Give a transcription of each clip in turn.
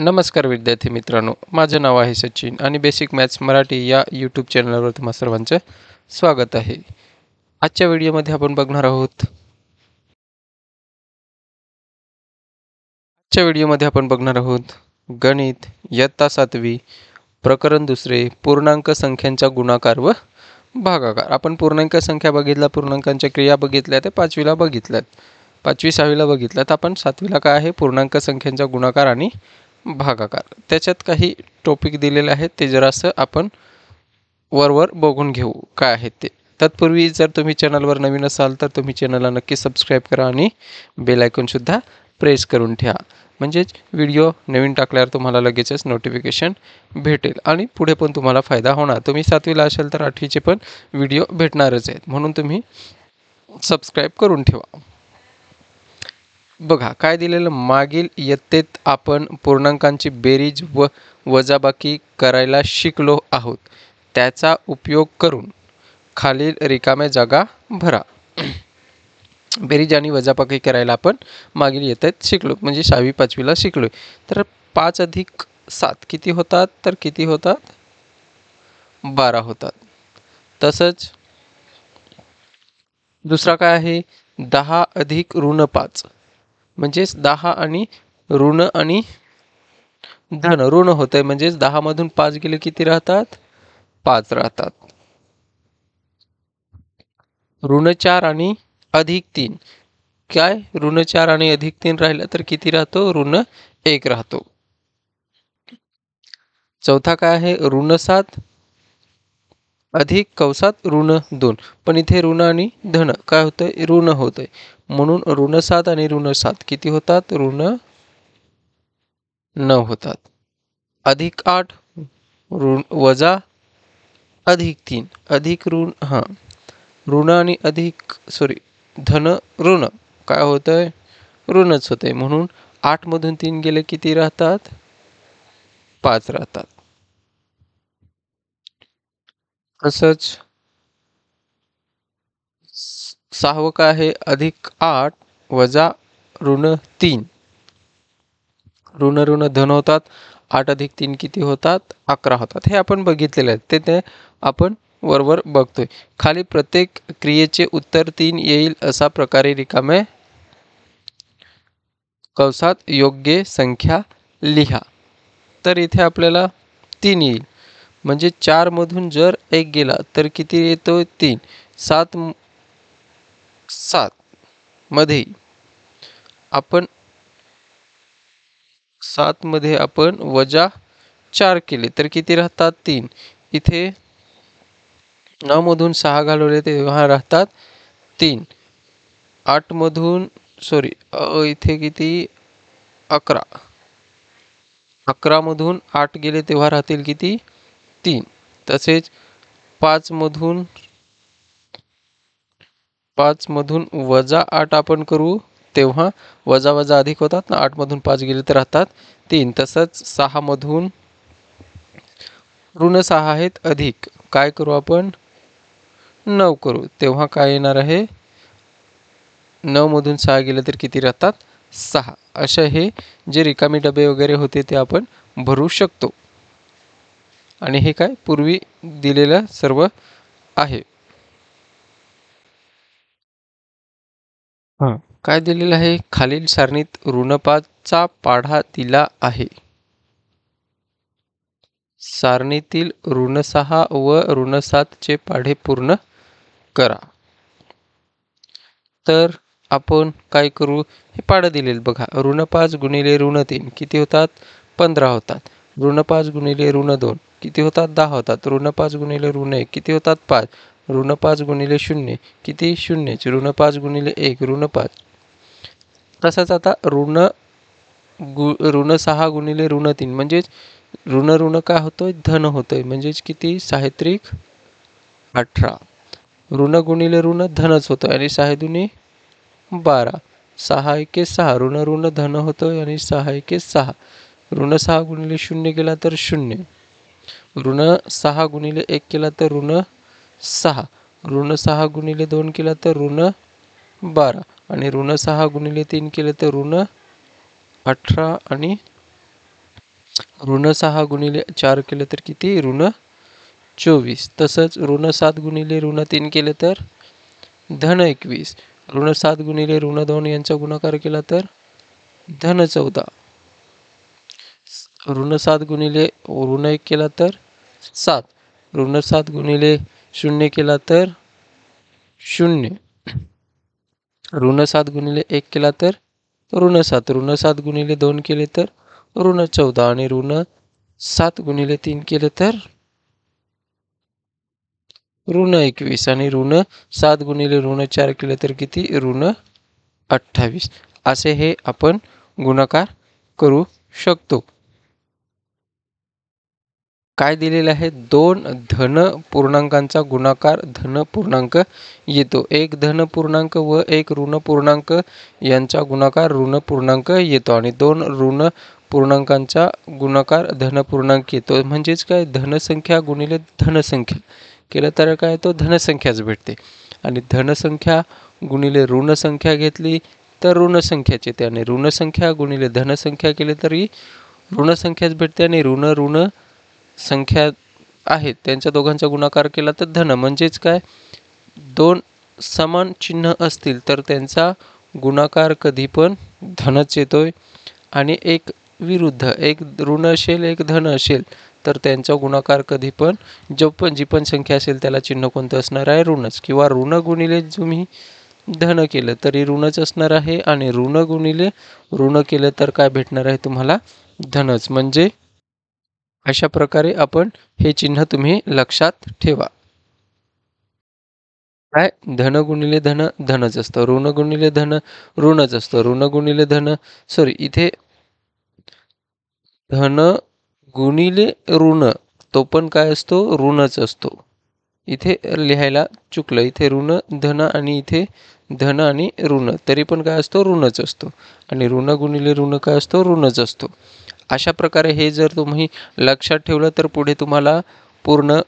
नमस्कार विद्यार्थी मित्रांनो, माझे नाव आहे सचिन आणि बेसिक मॅथ्स मराठी या यूट्यूब चॅनलवर तुम्हा सर्वांचं स्वागत आहे. आजच्या व्हिडिओमध्ये आपण बघणार आहोत गणित इयत्ता 7वी प्रकरण दुसरे पूर्णांक संख्यांचा गुणाकार व भागाकार. आपण पूर्णांक संख्या बघितल्या, पूर्णांकांच्या क्रिया बघितल्या, ते 5वीला बघितल्यात, 5वी 6वीला बघितल्यात. आपण 7वीला काय आहे, पूर्णांक संख्यांचा गुणाकार आणि भागाकार, त्याच्यात काही टॉपिक दिलेले आहेत, ते जरासं आपण वर बघून घेऊ काय आहेत ते. तत्पूर्वी जर तुम्ही चॅनलवर नवीन असाल तर तुम्ही चॅनलला नक्की सबस्क्राईब करा आणि बेल आयकॉनसुद्धा प्रेस करून ठेवा, म्हणजेच व्हिडिओ नवीन टाकल्यावर तुम्हाला लगेचच नोटिफिकेशन भेटेल आणि पुढे पण तुम्हाला फायदा होणार. तुम्ही 7वीला असाल तर 8वीचे पण व्हिडिओ भेटणारच आहेत, म्हणून तुम्ही सबस्क्राईब करून ठेवा. बघा काय दिलेलं, मागील इयत्तेत आपण पूर्णांकांची बेरीज व वजाबाकी करायला शिकलो आहोत. त्याचा उपयोग करून खालील रिकाम्या जागा भरा. बेरीज आणि वजाबाकी करायला आपण मागील इयत्तेत शिकलो, म्हणजे 6वी 5वीला शिकलो. तर 5 अधिक 7 किती होतात, तर किती होतात, 12 होतात. तसंच दुसरा काय आहे, 10 अधिक ऋण 5, म्हणजेच 10 आणि ऋण आणि धन ऋण होतंय, म्हणजेच 10 मधून 5 गेले किती राहतात, 5 राहतात. ऋण 4 आणि अधिक 3, काय ऋण 4 आणि अधिक 3 राहिलं तर किती राहतो, ऋण 1 राहतो. चौथा काय आहे, ऋण 7 अधिक कौसात ऋण 2, पण इथे ऋण आणि धन काय होतंय, ऋण होतंय, म्हणून ऋण 7 आणि ऋण 7 किती होतात, ऋण 9 होतात. अधिक 8 ऋण वजा अधिक 3 अधिक ऋण ऋण आणि अधिक धन ऋण काय होतंय, ऋणच होतंय, म्हणून 8 मधून 3 गेले किती राहतात, 5 राहतात. तसंच 6वं काय आहे, अधिक 8 वजा ऋण 3, ऋण ऋण धन होतात, 8 अधिक 3 किती होतात, 11 होतात. हे आपण बघितलेलं आहे, ते आपण वर बघतोय. खाली प्रत्येक क्रियेचे उत्तर 3 येईल असा प्रकारे रिकामे कौसात योग्य संख्या लिहा. तर इथे आपल्याला 3 येईल, म्हणजे 4 मधून जर 1 गेला तर किती येतो, 3. 7 मध्ये आपण 7 मध्ये आपण वजा 4 केले तर किती राहतात, 3. इथे 9 मधून 6 घालवले तेव्हा राहतात 3. 8 मधून इथे किती, 11. 11 मधून 8 गेले तेव्हा राहतील किती, 3. तसेच 5 मधून वजा 8 आपण करू तेव्हा वजा वजा अधिक होतात ना, 8 मधून 5 गेले तर राहतात 3. तसंच 6 मधून ऋण 6 आहेत, अधिक काय करू आपण, 9 करू, तेव्हा काय येणार आहे, 9 मधून 6 गेले तर किती राहतात, 6. अशा हे जे रिकामी डबे वगैरे होते ते आपण भरू शकतो. आणि हे काय पूर्वी दिलेलं सर्व आहे. काय दिलेलं आहे, खालील सारणीत ऋण 5 चा पाढा दिला आहे. सारणीतील ऋण 6 व ऋण 7 चे पाढे पूर्ण करा. तर आपण काय करू, हे पाढं दिलेलं बघा, ऋण 5 गुणिले ऋण 3 किती होतात, 15 होतात. ऋण 5 गुणिले ऋण 2 किती होतात, 10 होतात. ऋण 5 गुणिले ऋण 1 किती होतात, 5. ऋण 5 गुणिले 0 किती, 0. ऋण 5 गुणिले 1 ऋण 5. तसंच आता ऋण 6 गुणिले ऋण 3, म्हणजेच ऋण ऋण काय होतोय, धन होतोय, म्हणजेच किती, 6 त्रिक 18. ऋण गुणिले ऋण धनच होतोय आणि 6 दुनी 12. 6 एके 6 ऋण ऋण धन होतोय आणि 6 एके 6. ऋण 6 गुणिले 0 केला तर 0. ऋण 6 गुणिले 1 केला तर ऋण 6. ऋण 6 गुणिले 2 केला तर ऋण 12 आणि ऋण 6 गुणिले 3 केले तर ऋण 18 आणि ऋण 6 गुणिले 4 केलं तर किती? ऋण 24. तसंच ऋण 7 गुणिले ऋण 3 केले तर धन 21. ऋण 7 गुणिले ऋण 2 यांचा गुणाकार केला तर धन 14. ऋण 7 गुणिले ऋण 1 केला तर 7. ऋण 7 गुणिले 0 केला तर 0. ऋण 7 गुणिले 1 केला तर ऋण 7. ऋण 7 गुणिले 2 केले तर ऋण 14. आणि ऋण 7 गुणिले 3 केले तर ऋण 21. आणि ऋण 7 गुणिले ऋण 4 केले तर किती? ऋण 28. असे हे आपण गुणाकार करू शकतो. काय दिलेले आहे? दोन धन पूर्णांकांचा गुणाकार धन पूर्णांक येतो. एक धन पूर्णांक व एक ऋण पूर्णांक यांचा गुणाकार ऋण पूर्णांक येतो. आणि दोन ऋण पूर्णांकांचा गुणाकार धन पूर्णांक येतो. म्हणजेच काय? धनसंख्या गुणिले धनसंख्या केलं तर काय? तो धनसंख्याच भेटते. आणि धनसंख्या गुणिले ऋणसंख्या घेतली तर ऋणसंख्याच येते. आणि ऋणसंख्या गुणिले धनसंख्या केली तरी ऋणसंख्याच भेटते. आणि ऋण संख्या आहेत त्यांच्या दोघांचा गुणाकार केला तर धन. म्हणजेच काय? दोन समान चिन्ह असतील तर त्यांचा गुणाकार कधी पण धनच येतोय. आणि एक विरुद्ध, एक ऋण असेल एक धन असेल तर त्यांचा गुणाकार कधी पण जी पण संख्या असेल त्याला चिन्ह कोणतं असणार आहे? ऋणच. किंवा ऋण गुणिले तुम्ही धन केलं तरी ऋणच असणार आहे. आणि ऋण गुणिले ऋण केलं तर काय भेटणार आहे तुम्हाला? धनच. म्हणजे अशा प्रकारे आपण हे चिन्ह तुम्ही लक्षात ठेवा. काय? धन गुणिले धन धनच असतं. ऋण गुणिले धन ऋणच असतं. ऋण गुणिले धन इथे धन गुणिले ऋण तो पण काय असतो? ऋणच असतो. इथे लिहायला चुकलं. इथे ऋण धन आणि इथे धन आणि ऋण तरी पण काय असतो? ऋणच असतो. आणि ऋण गुणिले ऋण काय असतो? ऋणच असतो. अशा प्रकारे हे जर तुम्ही लक्षात ठेवलं तर पुढे तुम्हाला पूर्ण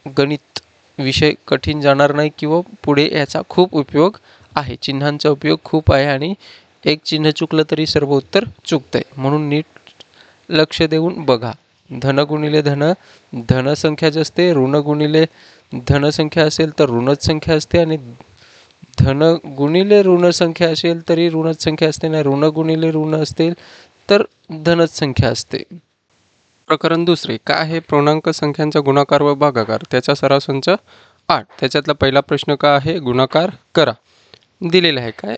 गणित विषय कठीण जाणार नाही. किंवा पुढे याचा खूप उपयोग आहे. चिन्हांचा उपयोग खूप आहे. आणि एक चिन्ह चुकलं तरी सर्व उत्तर चुकतंय. म्हणून नीट लक्ष देऊन बघा. धन गुणिले धन धनसंख्याच असते. ऋण गुणिले धनसंख्या असेल तर ऋणच संख्या असते. आणि धन गुणिले ऋण संख्या असेल तरी ऋणच संख्या असते. नाही ऋण गुणिले ऋण असतील तर धनच संख्या असते. प्रकरण दुसरे. काय आहे? पूर्णांक संख्यांचा गुणाकार व भागाकार. त्याचा सराव संच 8. त्याच्यातला पहिला प्रश्न काय आहे? गुणाकार करा. दिलेला आहे काय?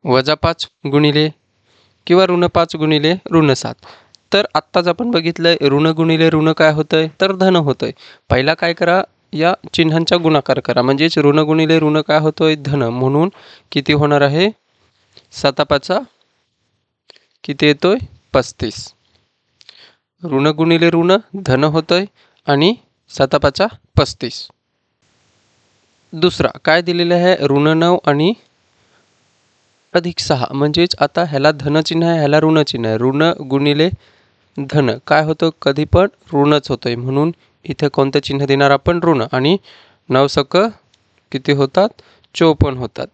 -5 गुणिले किंवा ऋण 5 गुणिले ऋण 7. तर आत्ताच आपण बघितलंय ऋण गुणिले ऋण काय होतंय? तर धन होतंय. पहिला काय करा? या चिन्हांचा गुणाकार करा. म्हणजेच ऋण गुणिले ऋण काय होतोय? धन. म्हणून किती होणार आहे? 7 किती येतोय? 35. ऋण गुणिले ऋण धन होतंय आणि 7 35. दुसरा काय दिलेलं आहे? ऋण 9 आणि +6. म्हणजेच आता ह्याला धनचिन्ह आहे, ह्याला ऋणचिन्ह आहे. ऋण गुणिले धन काय होतं? कधी पण ऋणच होतंय. म्हणून इथे कोणतं चिन्ह देणार आपण? ऋण. आणि 9 सक किती होतात? 54 होतात.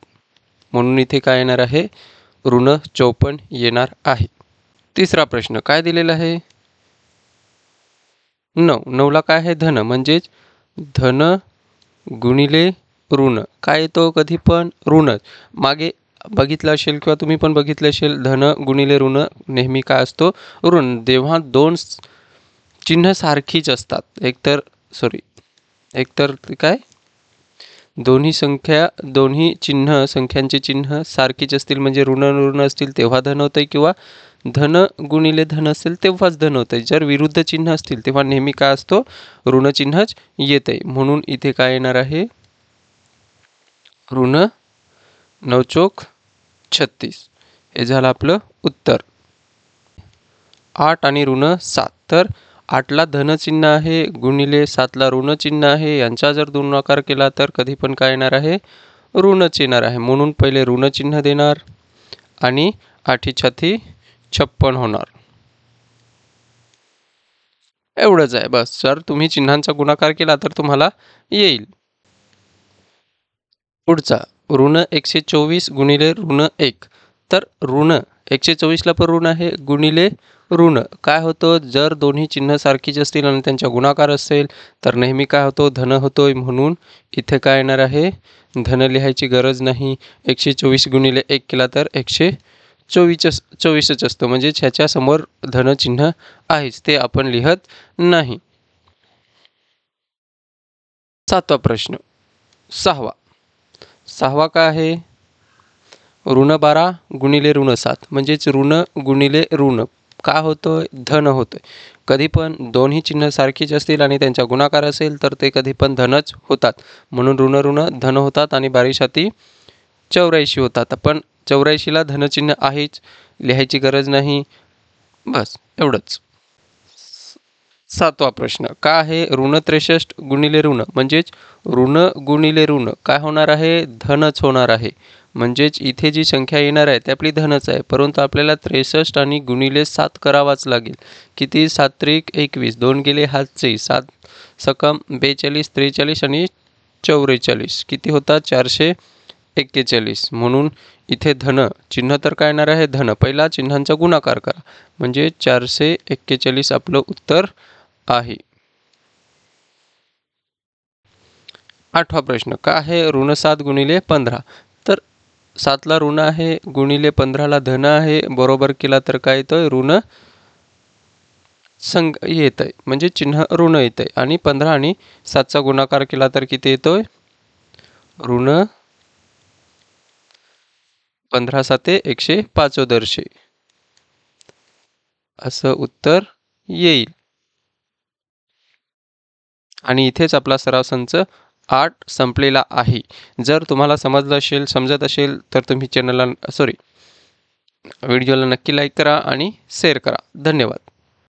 म्हणून इथे काय येणार आहे? ऋण 54 येणार आहे. तिसरा प्रश्न काय दिलेला आहे? 9. 9ला काय आहे? धन. म्हणजेच धन गुणिले ऋण काय येतो? कधी पण ऋणच. मागे बघितलं असेल किंवा तुम्ही पण बघितलं असेल धन गुणिले ऋण नेहमी काय असतो? ऋण. जेव्हा दोन चिन्ह सारखीच असतात. एकतर काय? दोन्ही संख्यांचे चिन्ह सारखीच असतील म्हणजे ऋण ऋण असतील तेव्हा धन होतंय. किंवा धन गुणिले धन असेल तेव्हाच धन होतंय. जर विरुद्ध चिन्ह असतील तेव्हा नेहमी काय असतो? ऋणचिन्हच येतंय. म्हणून इथे काय येणार आहे? ऋण 9 चोक 36. हे झालं आपलं उत्तर. 8 आणि ऋण 7. तर 8ला धनचिन्ह आहे गुणिले 7ला ऋणचिन्ह आहे. यांचा जर गुणाकार केला तर कधी पण काय येणार आहे? ऋणच येणार आहे. म्हणून पहिले ऋणचिन्ह देणार आणि 8×6 56 होणार. एवढंच आहे बस. जर तुम्ही चिन्हांचा गुणाकार केला तर तुम्हाला येईल. पुढचा ऋण 124 गुणिले ऋण 1. तर ऋण 124ला पण ऋण आहे गुणिले ऋण काय होतं, जर दोन्ही चिन्ह सारखीच असतील आणि त्यांच्या गुणाकार असेल तर नेहमी काय होतो, धन होतोय. म्हणून इथे काय येणार आहे, धन लिहायची गरज नाही. 124 गुणिले 1 केला तर 124च असतो, म्हणजे ह्याच्या समोर धन चिन्ह आहेच, ते आपण लिहत नाही. 7वा प्रश्न, 6वा काय आहे, ऋण 12 गुणिले ऋण 7 म्हणजेच ऋण गुणिले ऋण काय होतोय, धन होतोय. कधी पण दोन्ही चिन्ह सारखीच असतील आणि त्यांचा गुणाकार असेल तर ते कधी पण धनच होतात. म्हणून ऋण ऋण धन होतात आणि 12 84 होतात. पण 84ला धनचिन्ह आहेच, लिहायची गरज नाही. बस एवढंच. 7वा प्रश्न काय आहे, ऋण 63 गुणिले ऋण म्हणजेच ऋण गुणिले ऋण काय होणार आहे, धनच होणार आहे. म्हणजेच इथे जी संख्या येणार आहे ती आपली धनच आहे, परंतु आपल्याला 63 आणि गुणिले 7 करावाच लागेल. किती, 7 त्रिक 21, 2 गेले हातचे, 7 सकम 42, 43 आणि 44 किती होतात, 441. म्हणून इथे धन चिन्ह तर काय येणार आहे, धन. पहिला चिन्हांचा गुणाकार करा म्हणजे 441 आपलं उत्तर आहे. 8वा प्रश्न काय आहे, ऋण 7 गुणिले 15 तर 7ला ऋण आहे गुणिले 15ला धन आहे, बरोबर केला तर काय येतोय, ऋण येत आहे म्हणजे चिन्ह ऋण येत आहे. आणि 15 आणि 7चा गुणाकार केला तर किती येतोय, ऋण 15 7 105 असं उत्तर येईल. आणि इथेच आपला सराव संच 8 संपलेला आहे. जर तुम्हाला समजलं असेल, समजत असेल तर तुम्ही व्हिडिओला नक्की लाईक करा आणि शेअर करा. धन्यवाद.